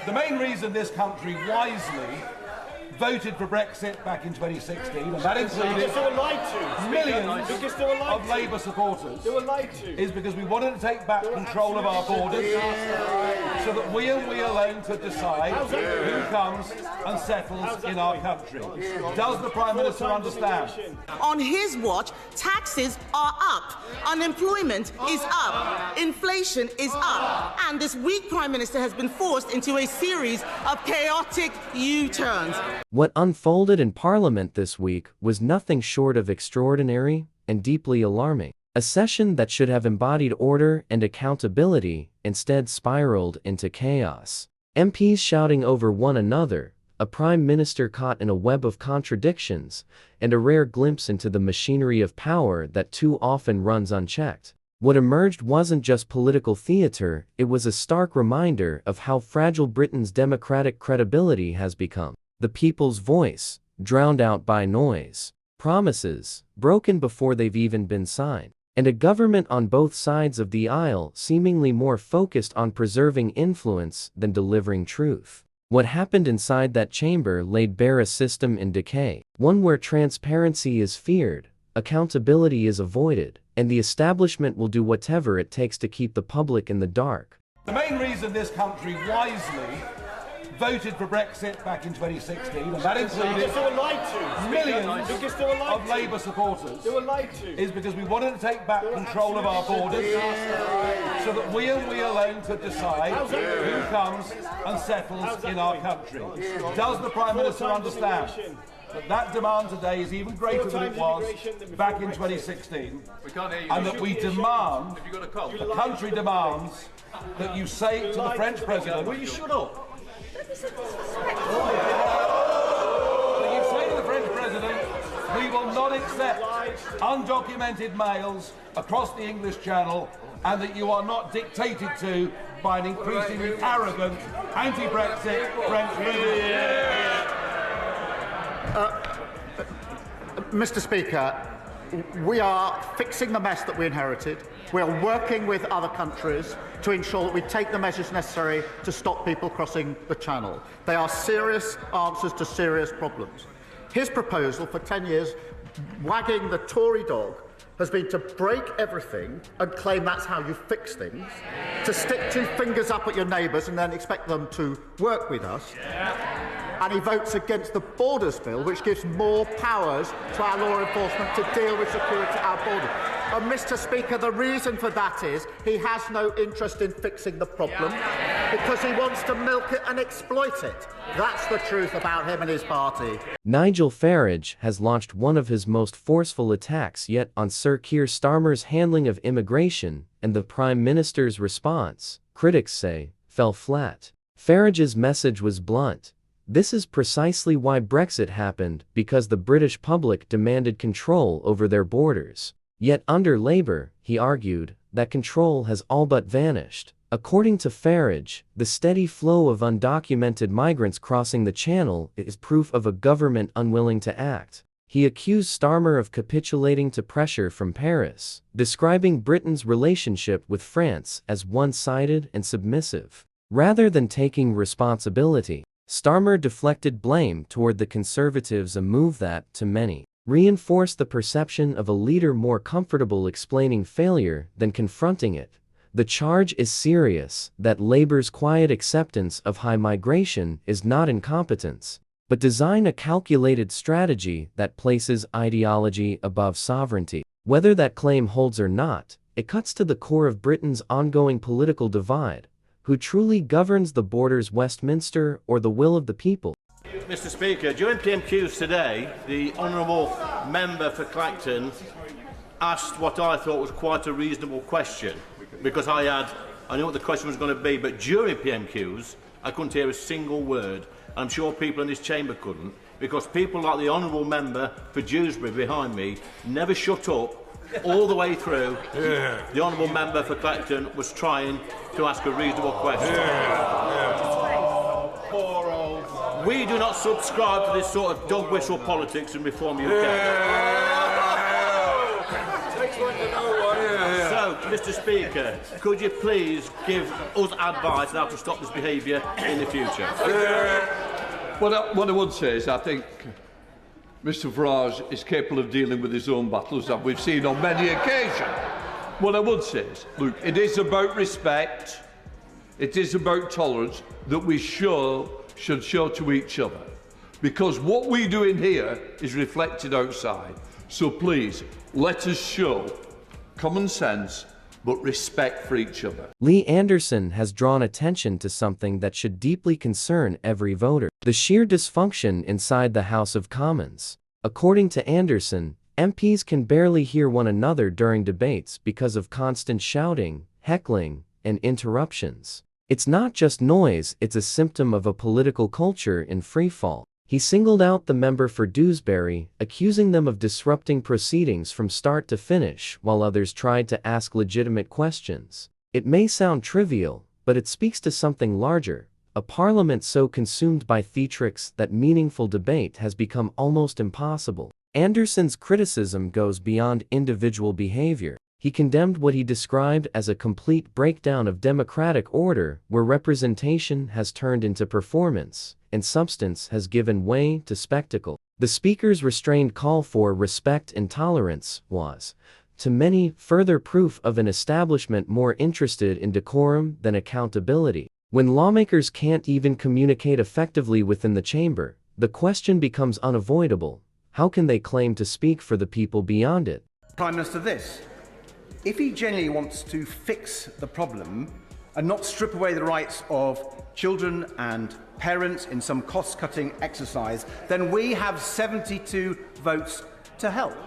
The main reason this country wisely voted for Brexit back in 2016, and that included millions of Labour supporters, is because we wanted to take back control of our borders so that we and we alone could decide who comes and settles in our country. Does the Prime Minister understand? On his watch, taxes are up, unemployment is up, inflation is up, and this weak Prime Minister has been forced into a series of chaotic U-turns. What unfolded in Parliament this week was nothing short of extraordinary and deeply alarming. A session that should have embodied order and accountability instead spiraled into chaos. MPs shouting over one another, a Prime Minister caught in a web of contradictions, and a rare glimpse into the machinery of power that too often runs unchecked. What emerged wasn't just political theatre, it was a stark reminder of how fragile Britain's democratic credibility has become. The people's voice, drowned out by noise, promises, broken before they've even been signed, and a government on both sides of the aisle seemingly more focused on preserving influence than delivering truth. What happened inside that chamber laid bare a system in decay, one where transparency is feared, accountability is avoided, and the establishment will do whatever it takes to keep the public in the dark. The main reason this country wisely voted for Brexit back in 2016, and that included millions of Labour supporters, is because we wanted to take back control of our borders so that we and we alone could decide who comes and settles in our country. Does the Prime Minister understand that demand today is even greater than it was back in 2016, and that we demand, the country demands, that you say to the French President, will you shut up? That you say to the French President, we will not accept undocumented males across the English Channel, and that you are not dictated to by an increasingly arrogant, anti-Brexit French president. Mr. Speaker, we are fixing the mess that we inherited. We are working with other countries to ensure that we take the measures necessary to stop people crossing the Channel. They are serious answers to serious problems. His proposal for 10 years, wagging the Tory dog, has been to break everything and claim that's how you fix things, to stick two fingers up at your neighbours and then expect them to work with us. And he votes against the Borders Bill, which gives more powers to our law enforcement to deal with security at our borders. And, Mr. Speaker, the reason for that is he has no interest in fixing the problem because he wants to milk it and exploit it. That's the truth about him and his party. Nigel Farage has launched one of his most forceful attacks yet on Sir Keir Starmer's handling of immigration, and the Prime Minister's response, critics say, fell flat. Farage's message was blunt. This is precisely why Brexit happened, because the British public demanded control over their borders. Yet under Labour, he argued, that control has all but vanished. According to Farage, the steady flow of undocumented migrants crossing the Channel is proof of a government unwilling to act. He accused Starmer of capitulating to pressure from Paris, describing Britain's relationship with France as one-sided and submissive. Rather than taking responsibility, Starmer deflected blame toward the Conservatives, a move that, to many, reinforced the perception of a leader more comfortable explaining failure than confronting it. The charge is serious, that Labour's quiet acceptance of high migration is not incompetence, but design a calculated strategy that places ideology above sovereignty. Whether that claim holds or not, it cuts to the core of Britain's ongoing political divide. Who truly governs the borders, Westminster or the will of the people? Mr. Speaker, during PMQs today, the Honourable Member for Clacton asked what I thought was quite a reasonable question, because I knew what the question was going to be, but during PMQs, I couldn't hear a single word. I'm sure people in this chamber couldn't, because people like the Honourable Member for Dewsbury behind me never shut up all the way through. The Honourable Member for Clacton was trying to ask a reasonable question. We do not subscribe to this sort of dog whistle politics in Reform UK. So Mr. Speaker, could you please give us advice on how to stop this behaviour in the future? What I would say is I think Mr. Farage is capable of dealing with his own battles, that we've seen on many occasions. What I would say is, look, it is about respect, it is about tolerance that we should show to each other. Because what we do in here is reflected outside. So please, let us show common sense, but respect for each other. Lee Anderson has drawn attention to something that should deeply concern every voter: the sheer dysfunction inside the House of Commons. According to Anderson, MPs can barely hear one another during debates because of constant shouting, heckling, and interruptions. It's not just noise, it's a symptom of a political culture in freefall. He singled out the member for Dewsbury, accusing them of disrupting proceedings from start to finish while others tried to ask legitimate questions. It may sound trivial, but it speaks to something larger: a parliament so consumed by theatrics that meaningful debate has become almost impossible. Anderson's criticism goes beyond individual behavior. He condemned what he described as a complete breakdown of democratic order, where representation has turned into performance, and substance has given way to spectacle. The Speaker's restrained call for respect and tolerance was, to many, further proof of an establishment more interested in decorum than accountability. When lawmakers can't even communicate effectively within the chamber, the question becomes unavoidable: how can they claim to speak for the people beyond it? Prime Minister, this: if he genuinely wants to fix the problem and not strip away the rights of children and parents in some cost-cutting exercise, then we have 72 votes to help.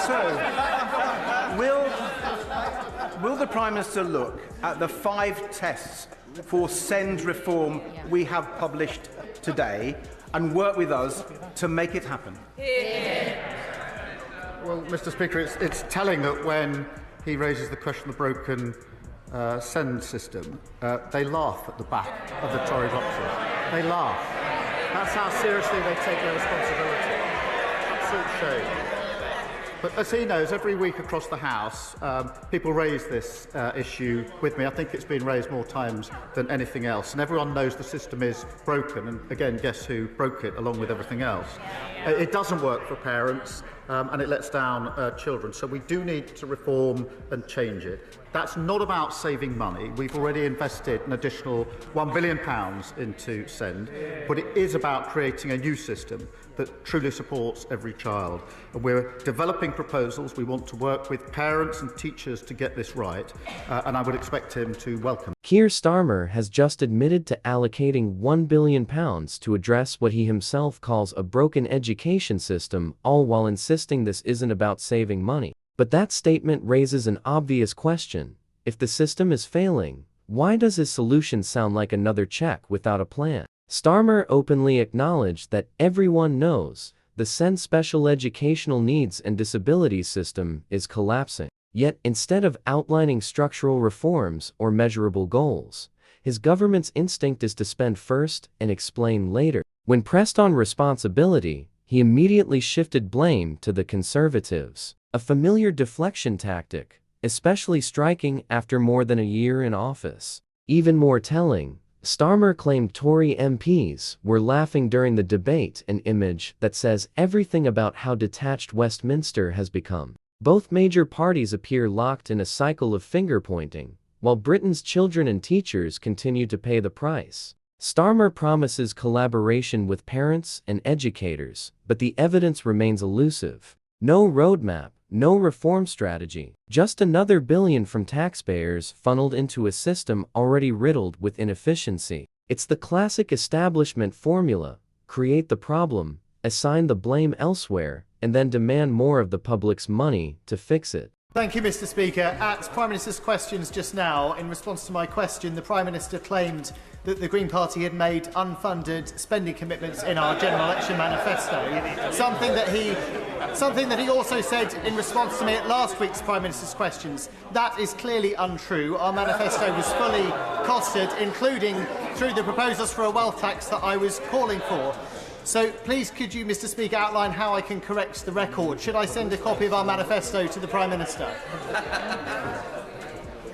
So, will the Prime Minister look at the 5 tests for send reform we have published today and work with us to make it happen? Well, Mr. Speaker, it's telling that when he raises the question of the broken send system, they laugh at the back of the Tory boxes. They laugh. That's how seriously they take their responsibility. Absolute shame. But as he knows, every week across the House, people raise this issue with me. I think it's been raised more times than anything else. And everyone knows the system is broken. And again, guess who broke it along with everything else? It doesn't work for parents, and it lets down children. So we do need to reform and change it. That's not about saving money. We've already invested an additional £1 billion into send. But it is about creating a new system that truly supports every child. And we're developing proposals. We want to work with parents and teachers to get this right, and I would expect him to welcome. Keir Starmer has just admitted to allocating £1 billion to address what he himself calls a broken education system, all while insisting this isn't about saving money. But that statement raises an obvious question: if the system is failing, why does his solution sound like another check without a plan? Starmer openly acknowledged that everyone knows the SEND special educational needs and disabilities system is collapsing. Yet, instead of outlining structural reforms or measurable goals, his government's instinct is to spend first and explain later. When pressed on responsibility, he immediately shifted blame to the Conservatives, a familiar deflection tactic, especially striking after more than a year in office. Even more telling, Starmer claimed Tory MPs were laughing during the debate, an image that says everything about how detached Westminster has become. Both major parties appear locked in a cycle of finger-pointing, while Britain's children and teachers continue to pay the price. Starmer promises collaboration with parents and educators, but the evidence remains elusive. No roadmap, no reform strategy, just another billion from taxpayers funneled into a system already riddled with inefficiency. It's the classic establishment formula: create the problem, assign the blame elsewhere, and then demand more of the public's money to fix it. Thank you, Mr. Speaker. At Prime Minister's questions just now, in response to my question, the Prime Minister claimed that the Green Party had made unfunded spending commitments in our general election manifesto, something that he also said in response to me at last week's Prime Minister's questions. That is clearly untrue. Our manifesto was fully costed, including through the proposals for a wealth tax that I was calling for. So please could you, Mr Speaker, outline how I can correct the record? Should I send a copy of our manifesto to the Prime Minister?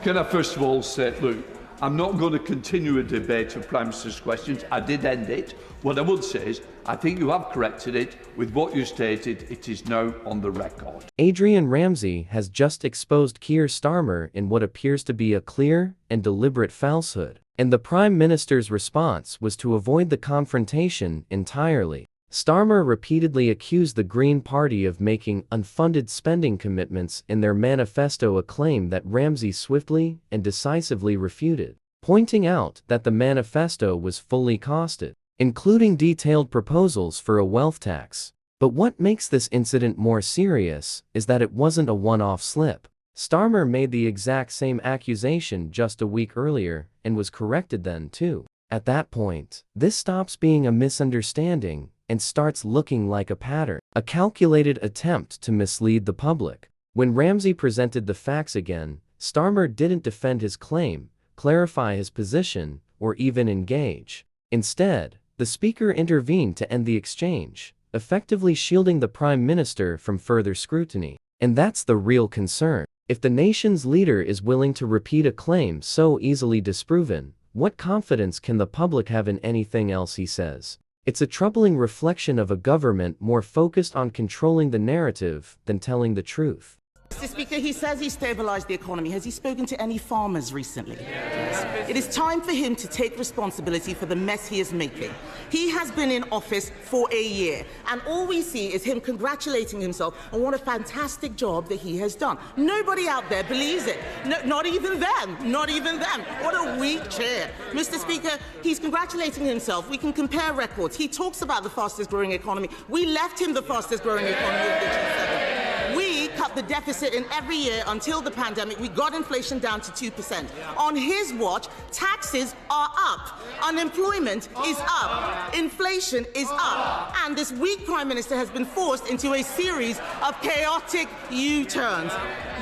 Can I first of all say, look, I'm not going to continue a debate of Prime Minister's questions. I did end it. What I would say is, I think you have corrected it. With what you stated, it is now on the record. Adrian Ramsey has just exposed Keir Starmer in what appears to be a clear and deliberate falsehood, and the Prime Minister's response was to avoid the confrontation entirely. Starmer repeatedly accused the Green Party of making unfunded spending commitments in their manifesto, a claim that Ramsey swiftly and decisively refuted, pointing out that the manifesto was fully costed, including detailed proposals for a wealth tax. But what makes this incident more serious is that it wasn't a one-off slip. Starmer made the exact same accusation just a week earlier and was corrected then too. At that point, this stops being a misunderstanding and starts looking like a pattern, a calculated attempt to mislead the public. When Ramsey presented the facts again, Starmer didn't defend his claim, clarify his position, or even engage. Instead, the Speaker intervened to end the exchange, effectively shielding the Prime Minister from further scrutiny. And that's the real concern. If the nation's leader is willing to repeat a claim so easily disproven, what confidence can the public have in anything else he says? It's a troubling reflection of a government more focused on controlling the narrative than telling the truth. Mr. Speaker, he says he stabilised the economy. Has he spoken to any farmers recently? Yes. It is time for him to take responsibility for the mess he is making. He has been in office for a year, and all we see is him congratulating himself on what a fantastic job that he has done. Nobody out there believes it. No, not even them. Not even them. What a weak chair. Mr. Speaker, he's congratulating himself. We can compare records. He talks about the fastest growing economy. We left him the fastest growing economy of the G7. We cut the deficit in every year until the pandemic. We got inflation down to 2%. On his watch, taxes are up. Unemployment is up. Inflation is up. And this weak Prime Minister has been forced into a series of chaotic U-turns.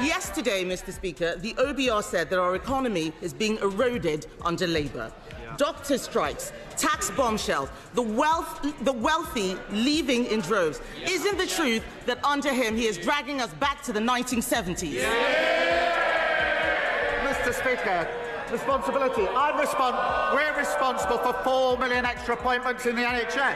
Yesterday, Mr. Speaker, the OBR said that our economy is being eroded under Labour. Doctor strikes, tax bombshells, the wealthy leaving in droves. Isn't the truth that under him he is dragging us back to the 1970s? Mr. Speaker, responsibility. We're responsible for 4 million extra appointments in the NHS.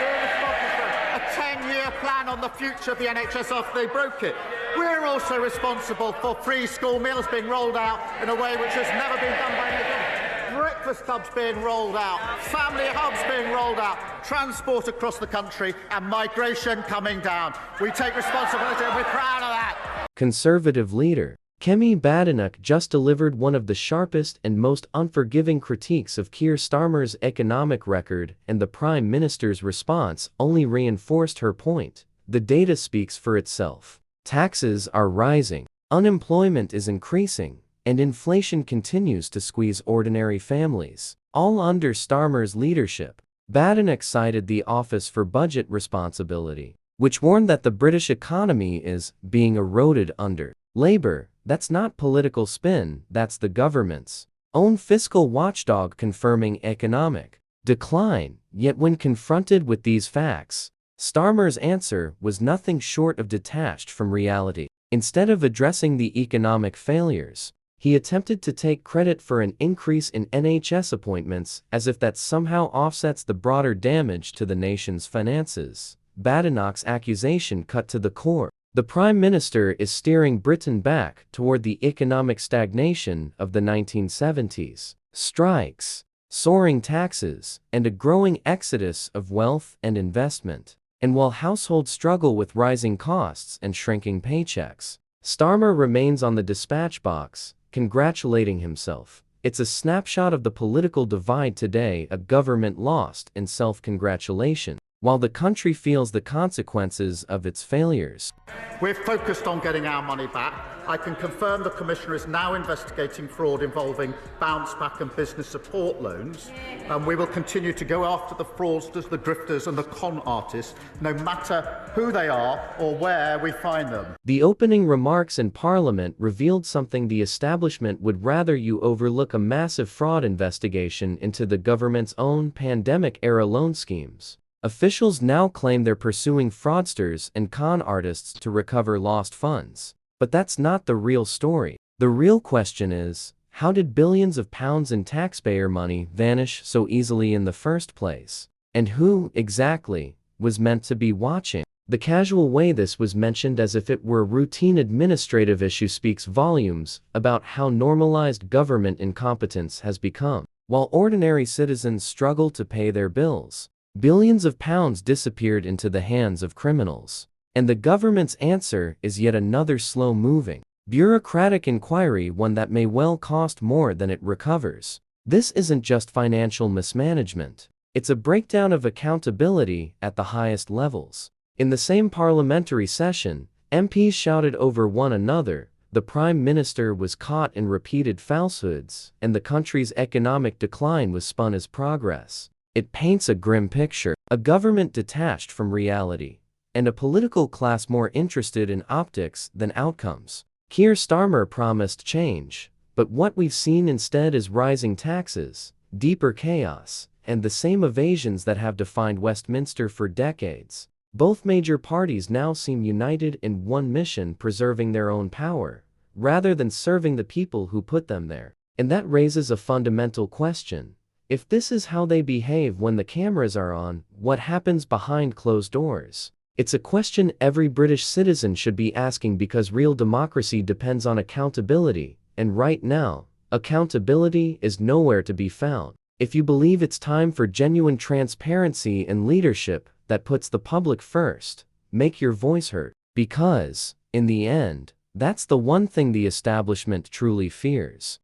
We're responsible for a 10-year plan on the future of the NHS after they broke it. We're also responsible for free school meals being rolled out in a way which has never been done by any government. Breakfast hubs being rolled out, family hubs being rolled out, transport across the country, and migration coming down. We take responsibility and we're proud of that. Conservative leader Kemi Badenoch just delivered one of the sharpest and most unforgiving critiques of Keir Starmer's economic record, and the Prime Minister's response only reinforced her point. The data speaks for itself. Taxes are rising, unemployment is increasing, and inflation continues to squeeze ordinary families, all under Starmer's leadership. Badenoch cited the Office for Budget Responsibility, which warned that the British economy is being eroded under Labour. That's not political spin, that's the government's own fiscal watchdog confirming economic decline. Yet when confronted with these facts, Starmer's answer was nothing short of detached from reality. Instead of addressing the economic failures, he attempted to take credit for an increase in NHS appointments as if that somehow offsets the broader damage to the nation's finances. Badenoch's accusation cut to the core. The Prime Minister is steering Britain back toward the economic stagnation of the 1970s. Strikes, soaring taxes, and a growing exodus of wealth and investment. And while households struggle with rising costs and shrinking paychecks, Starmer remains on the dispatch box, congratulating himself. It's a snapshot of the political divide today, a government lost in self-congratulation. while the country feels the consequences of its failures. We're focused on getting our money back. I can confirm the Commissioner is now investigating fraud involving bounce back and business support loans, and we will continue to go after the fraudsters, the drifters and the con artists, no matter who they are or where we find them. The opening remarks in Parliament revealed something the establishment would rather you overlook: a massive fraud investigation into the government's own pandemic-era loan schemes. Officials now claim they're pursuing fraudsters and con artists to recover lost funds. But that's not the real story. The real question is, how did billions of pounds in taxpayer money vanish so easily in the first place? And who, exactly, was meant to be watching? The casual way this was mentioned as if it were a routine administrative issue speaks volumes about how normalized government incompetence has become. While ordinary citizens struggle to pay their bills, billions of pounds disappeared into the hands of criminals. And the government's answer is yet another slow-moving, bureaucratic inquiry, one that may well cost more than it recovers. This isn't just financial mismanagement. It's a breakdown of accountability at the highest levels. In the same parliamentary session, MPs shouted over one another. The Prime Minister was caught in repeated falsehoods, and the country's economic decline was spun as progress. It paints a grim picture, a government detached from reality, and a political class more interested in optics than outcomes. Keir Starmer promised change, but what we've seen instead is rising taxes, deeper chaos, and the same evasions that have defined Westminster for decades. Both major parties now seem united in one mission: preserving their own power, rather than serving the people who put them there. And that raises a fundamental question. If this is how they behave when the cameras are on, what happens behind closed doors? It's a question every British citizen should be asking, because real democracy depends on accountability, and right now, accountability is nowhere to be found. If you believe it's time for genuine transparency and leadership that puts the public first, make your voice heard, because, in the end, that's the one thing the establishment truly fears.